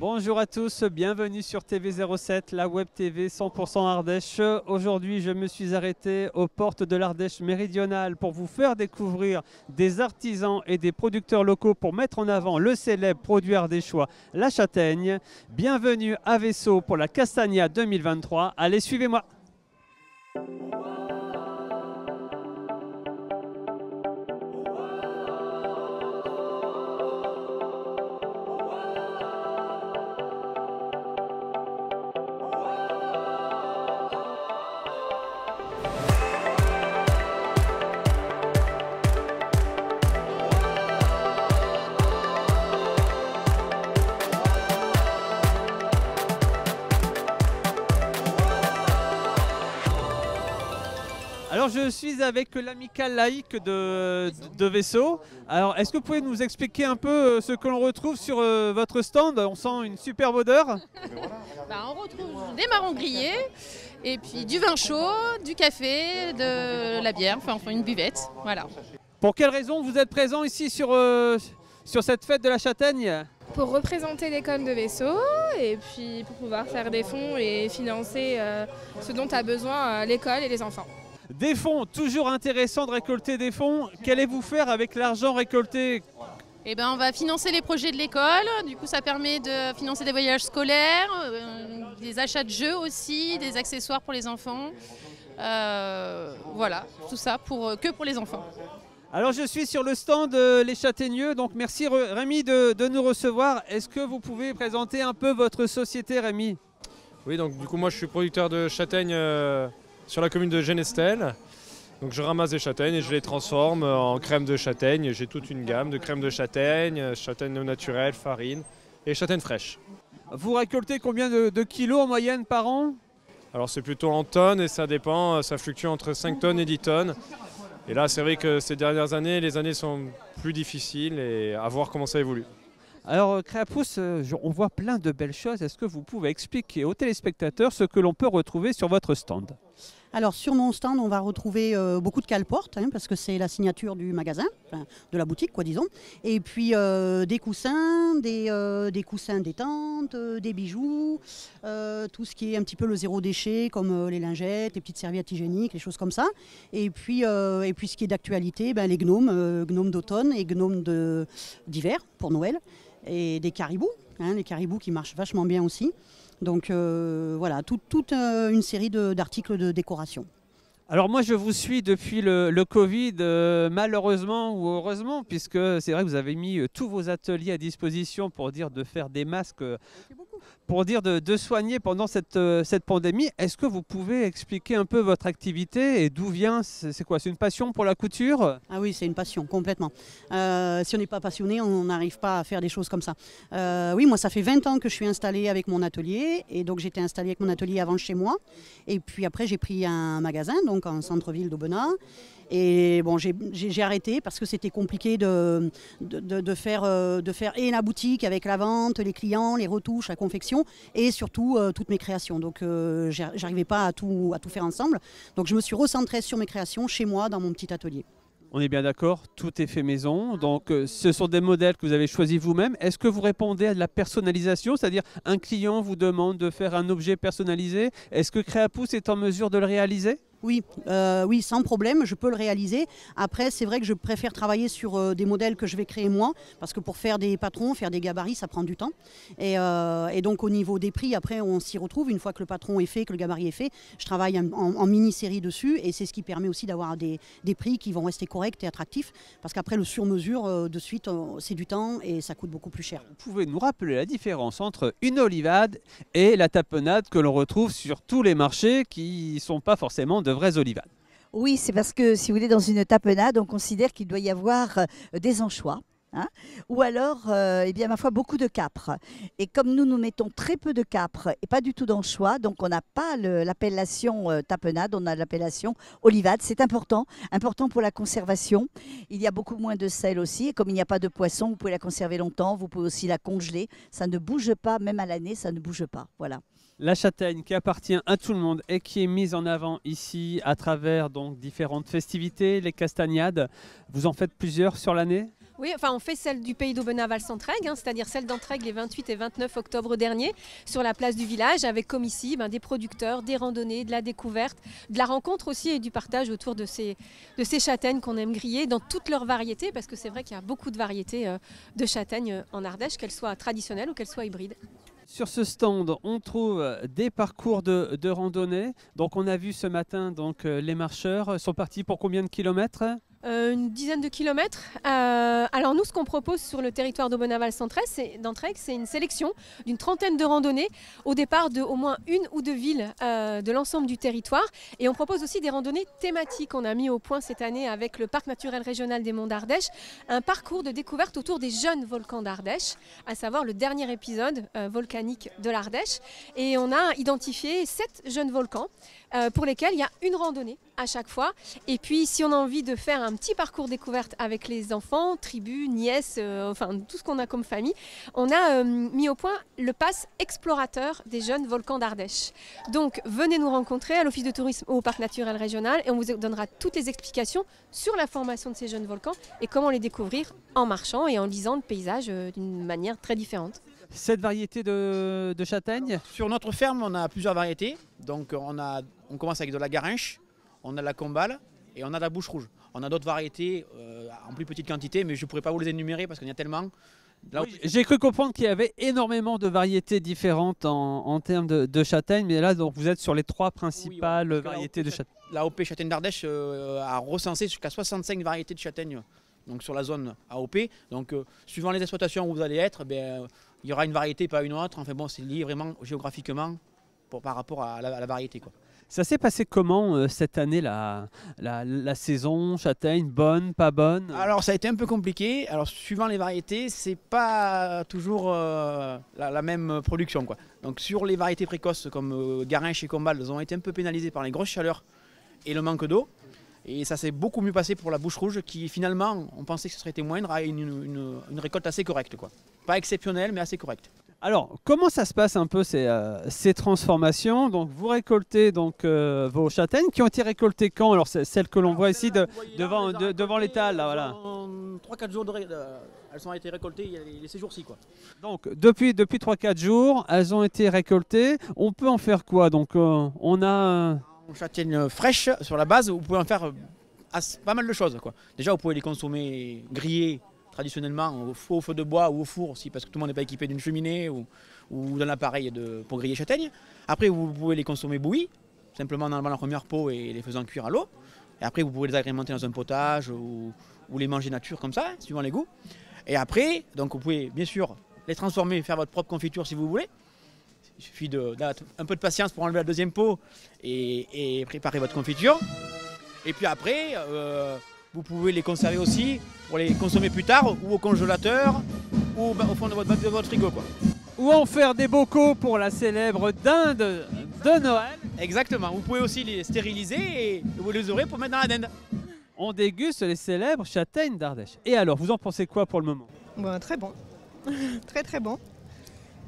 Bonjour à tous, bienvenue sur TV07, la web TV 100% Ardèche. Aujourd'hui, je me suis arrêté aux portes de l'Ardèche méridionale pour vous faire découvrir des artisans et des producteurs locaux pour mettre en avant le célèbre produit ardéchois, la châtaigne. Bienvenue à Vaisseau pour la Castagna 2023. Allez, suivez-moi. Alors je suis avec l'amicale laïque de Vaisseau. Alors est-ce que vous pouvez nous expliquer un peu ce que l'on retrouve sur votre stand? On sent une superbe odeur. On retrouve des marrons grillés et puis du vin chaud, du café, de la bière, enfin une buvette. Voilà. Pour quelle raison vous êtes présent ici sur cette fête de la châtaigne? Pour représenter l'école de Vaisseau et puis pour pouvoir faire des fonds et financer ce dont a besoin l'école et les enfants. Des fonds, toujours intéressant de récolter des fonds. Qu'allez-vous faire avec l'argent récolté? On va financer les projets de l'école, du coup ça permet de financer des voyages scolaires, des achats de jeux aussi, des accessoires pour les enfants. Voilà, tout ça que pour les enfants. Alors je suis sur le stand Les Châtaigneux, donc merci Rémi de nous recevoir. Est-ce que vous pouvez présenter un peu votre société, Rémi? Oui, donc du coup moi je suis producteur de châtaignes sur la commune de Genestel. Donc je ramasse des châtaignes et je les transforme en crème de châtaigne. J'ai toute une gamme de crème de châtaigne, châtaigne au naturel, farine et châtaigne fraîche. Vous récoltez combien de kilos en moyenne par an? Alors c'est plutôt en tonnes et ça dépend, ça fluctue entre 5 tonnes et 10 tonnes. Et là c'est vrai que ces dernières années, les années sont plus difficiles et à voir comment ça évolue. Alors Créapousse, on voit plein de belles choses. Est-ce que vous pouvez expliquer aux téléspectateurs ce que l'on peut retrouver sur votre stand? Alors sur mon stand, on va retrouver beaucoup de cale-portes, parce que c'est la signature du magasin, enfin, de la boutique, quoi, disons. Et puis des coussins, des coussins détente, des bijoux, tout ce qui est un petit peu le zéro déchet, comme les lingettes, les petites serviettes hygiéniques, les choses comme ça. Et puis ce qui est d'actualité, les gnomes, gnomes d'automne et gnomes d'hiver pour Noël. Et des caribous, les caribous qui marchent vachement bien aussi. Donc voilà, toute une série d'articles de décoration. Alors moi je vous suis depuis le Covid, malheureusement ou heureusement, puisque c'est vrai que vous avez mis tous vos ateliers à disposition pour dire de faire des masques, pour dire de soigner pendant cette pandémie. Est-ce que vous pouvez expliquer un peu votre activité et d'où vient, c'est quoi? C'est une passion pour la couture? Ah oui, c'est une passion, complètement. Si on n'est pas passionné, on n'arrive pas à faire des choses comme ça. Oui, moi ça fait 20 ans que je suis installée avec mon atelier, et donc j'étais installée avec mon atelier avant chez moi. Et puis après j'ai pris un magasin, donc en centre-ville d'Aubenas. Et bon, j'ai arrêté parce que c'était compliqué de faire et la boutique avec la vente, les clients, les retouches, la confection et surtout toutes mes créations. Donc j'arrivais pas à tout faire ensemble. Donc je me suis recentrée sur mes créations chez moi dans mon petit atelier. On est bien d'accord, tout est fait maison. Donc ce sont des modèles que vous avez choisis vous-même. Est-ce que vous répondez à de la personnalisation? C'est-à-dire un client vous demande de faire un objet personnalisé. Est-ce que Créapousse est en mesure de le réaliser? Oui, sans problème, je peux le réaliser. Après, c'est vrai que je préfère travailler sur des modèles que je vais créer moi, parce que pour faire des patrons, faire des gabarits, ça prend du temps. Et donc au niveau des prix, après, on s'y retrouve. Une fois que le patron est fait, que le gabarit est fait, je travaille en mini-série dessus, et c'est ce qui permet aussi d'avoir des prix qui vont rester corrects et attractifs, parce qu'après le sur-mesure, de suite, c'est du temps et ça coûte beaucoup plus cher. Vous pouvez nous rappeler la différence entre une olivade et la tapenade que l'on retrouve sur tous les marchés qui ne sont pas forcément de vraies olivades? Oui, c'est parce que si vous voulez, dans une tapenade, on considère qu'il doit y avoir des anchois. Ou alors, ma foi, beaucoup de capres. Et comme nous mettons très peu de capres et pas du tout d'anchois, donc on n'a pas l'appellation tapenade, on a l'appellation olivade. C'est important pour la conservation. Il y a beaucoup moins de sel aussi. Et comme il n'y a pas de poisson, vous pouvez la conserver longtemps. Vous pouvez aussi la congeler. Ça ne bouge pas, même à l'année, ça ne bouge pas. Voilà. La châtaigne qui appartient à tout le monde et qui est mise en avant ici à travers donc différentes festivités, les castagnades. Vous en faites plusieurs sur l'année? Oui, enfin on fait celle du Pays d'Aubenas-Valsantraigue, c'est-à-dire celle d'Entraigue les 28 et 29 octobre dernier, sur la place du village, avec comme ici des producteurs, des randonnées, de la découverte, de la rencontre aussi et du partage autour de ces châtaignes qu'on aime griller dans toutes leurs variétés, parce que c'est vrai qu'il y a beaucoup de variétés de châtaignes en Ardèche, qu'elles soient traditionnelles ou qu'elles soient hybrides. Sur ce stand, on trouve des parcours de randonnée. Donc on a vu ce matin les marcheurs sont partis pour combien de kilomètres? Une dizaine de kilomètres. Alors nous, ce qu'on propose sur le territoire d'Aubenas-Valsantraigue, c'est une sélection d'une trentaine de randonnées, au départ de au moins une ou deux villes de l'ensemble du territoire. Et on propose aussi des randonnées thématiques. On a mis au point cette année avec le Parc naturel régional des Monts d'Ardèche un parcours de découverte autour des jeunes volcans d'Ardèche, à savoir le dernier épisode volcanique de l'Ardèche. Et on a identifié 7 jeunes volcans pour lesquels il y a une randonnée à chaque fois. Et puis si on a envie de faire un petit parcours découverte avec les enfants, tribus, nièces, enfin tout ce qu'on a comme famille, on a mis au point le pass explorateur des jeunes volcans d'Ardèche. Donc venez nous rencontrer à l'office de tourisme ou au parc naturel régional et on vous donnera toutes les explications sur la formation de ces jeunes volcans et comment les découvrir en marchant et en lisant le paysage d'une manière très différente. Cette variété de châtaigne? Sur notre ferme, on a plusieurs variétés. Donc on commence avec de la Garrinche, on a de la Combale et on a de la Bouche Rouge. On a d'autres variétés en plus petite quantité, mais je ne pourrais pas vous les énumérer parce qu'il y en a tellement. Oui, j'ai cru comprendre qu'il y avait énormément de variétés différentes en termes de châtaignes, mais là donc, vous êtes sur les 3 principales variétés de châtaignes. La AOP Châtaigne d'Ardèche a recensé jusqu'à 65 variétés de châtaignes donc sur la zone AOP. Donc suivant les exploitations où vous allez être, il y aura une variété, pas une autre. Enfin bon, c'est lié vraiment géographiquement par rapport à la variété, quoi. Ça s'est passé comment cette année, la saison châtaigne, bonne, pas bonne? Alors ça a été un peu compliqué. Alors suivant les variétés, c'est pas toujours la même production, quoi. Donc sur les variétés précoces comme Garrinche et Combale, elles ont été un peu pénalisées par les grosses chaleurs et le manque d'eau. Et ça s'est beaucoup mieux passé pour la Bouche Rouge qui finalement, on pensait que ce serait été moindre, a une récolte assez correcte, quoi. Pas exceptionnelle mais assez correcte. Alors, comment ça se passe un peu ces transformations? Donc, vous récoltez vos châtaignes qui ont été récoltées quand? Alors, c'est celles que l'on voit ici devant l'étal, là, voilà. 3-4 jours, elles ont été récoltées ces jours-ci, quoi. Donc, depuis 3-4 jours, elles ont été récoltées. On peut en faire quoi? Donc, on a... Une châtaigne fraîche sur la base, vous pouvez en faire pas mal de choses, quoi. Déjà, vous pouvez les consommer grillées traditionnellement au feu de bois ou au four aussi, parce que tout le monde n'est pas équipé d'une cheminée ou d'un appareil pour griller châtaignes. Après, vous pouvez les consommer bouillis, simplement en enlevant la première peau et les faisant cuire à l'eau. Et après, vous pouvez les agrémenter dans un potage ou les manger nature comme ça, suivant les goûts. Et après, donc vous pouvez bien sûr les transformer, faire votre propre confiture si vous voulez. Il suffit d'un peu de patience pour enlever la deuxième peau et préparer votre confiture. Et puis après, vous pouvez les conserver aussi pour les consommer plus tard ou au congélateur ou au fond de votre frigo, quoi. Ou en faire des bocaux pour la célèbre dinde de Noël. Exactement, vous pouvez aussi les stériliser et vous les aurez pour mettre dans la dinde. On déguste les célèbres châtaignes d'Ardèche. Et alors, vous en pensez quoi pour le moment? Très bon, très très bon.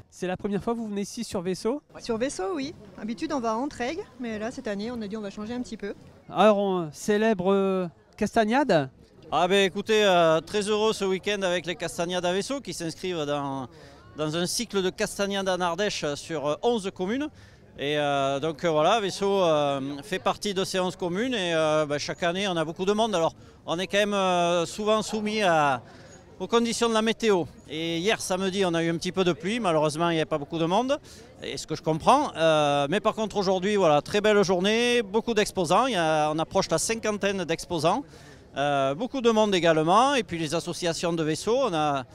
C'est la première fois que vous venez ici sur Vaisseau? Sur Vaisseau, oui. D'habitude, on va à Entraigue, mais là, cette année, on a dit on va changer un petit peu. Alors, on célèbre castagnade? Ah ben écoutez, très heureux ce week-end avec les castagnades à Vaisseau qui s'inscrivent dans un cycle de castagnades en Ardèche sur 11 communes. Et donc voilà, Vaisseau fait partie de ces 11 communes et chaque année on a beaucoup de monde. Alors on est quand même souvent soumis aux conditions de la météo. Et hier samedi on a eu un petit peu de pluie, malheureusement il n'y avait pas beaucoup de monde, et ce que je comprends. Mais par contre aujourd'hui, voilà, très belle journée, beaucoup d'exposants, on approche la 50aine d'exposants. Beaucoup de monde également, et puis les associations de Vaisseau, on a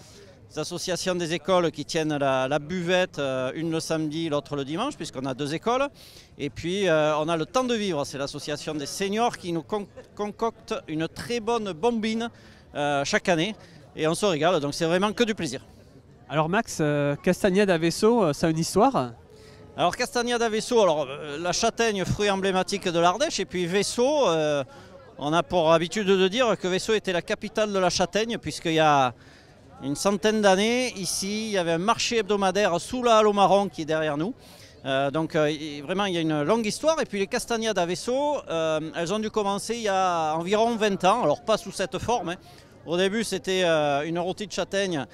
les associations des écoles qui tiennent la buvette, une le samedi, l'autre le dimanche, puisqu'on a 2 écoles. Et puis on a le Temps de Vivre, c'est l'association des seniors qui nous concocte une très bonne bombine chaque année, et on se régale, donc c'est vraiment que du plaisir. Alors Max, castagnade à Vaisseau, ça a une histoire? Alors castagnade à Vaisseau, alors la châtaigne, fruit emblématique de l'Ardèche, et puis Vaisseau, on a pour habitude de dire que Vaisseau était la capitale de la châtaigne, puisqu'il y a une centaine d'années, ici, il y avait un marché hebdomadaire sous la halle au marron qui est derrière nous. Donc vraiment, il y a une longue histoire. Et puis les castagnades à Vaisseau, elles ont dû commencer il y a environ 20 ans, alors pas sous cette forme, hein, Au début, c'était une rôtie de châtaigne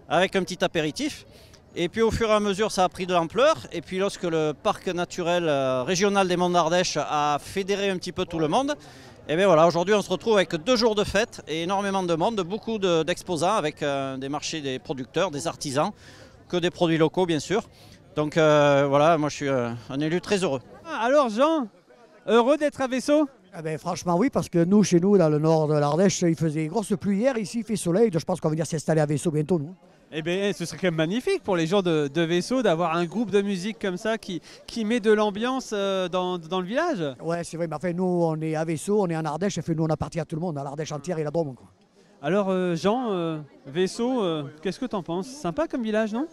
avec un petit apéritif. Et puis au fur et à mesure, ça a pris de l'ampleur. Et puis lorsque le parc naturel régional des Monts d'Ardèche a fédéré un petit peu tout le monde, et bien voilà, aujourd'hui on se retrouve avec 2 jours de fête et énormément de monde, beaucoup d'exposants avec des marchés des producteurs, des artisans, que des produits locaux bien sûr. Donc voilà, moi je suis un élu très heureux. Alors Jean, heureux d'être à Vaisseau? Ah ben, franchement oui, parce que nous, chez nous, dans le nord de l'Ardèche, il faisait grosse pluie hier, ici il fait soleil, donc je pense qu'on va venir s'installer à Vaisseau bientôt nous. Eh bien, ce serait quand même magnifique pour les gens de Vaisseau d'avoir un groupe de musique comme ça qui met de l'ambiance dans le village. Ouais, c'est vrai, mais enfin nous, on est à Vaisseau, on est en Ardèche, et fait, nous on appartient à tout le monde, à l'Ardèche entière et la Drôme. Quoi. Alors Jean, Vaisseau, qu'est-ce que t'en penses? Sympa comme village, non?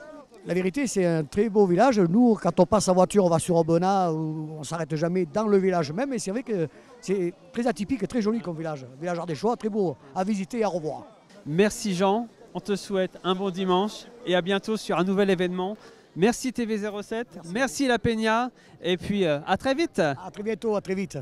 La vérité, c'est un très beau village. Nous, quand on passe en voiture, on va sur Aubenas, on ne s'arrête jamais dans le village même, et c'est vrai que c'est très atypique et très joli comme village. Village ardéchois, très beau à visiter et à revoir. Merci Jean. On te souhaite un bon dimanche et à bientôt sur un nouvel événement. Merci TV07, merci La Peña et puis à très vite. À très bientôt, à très vite.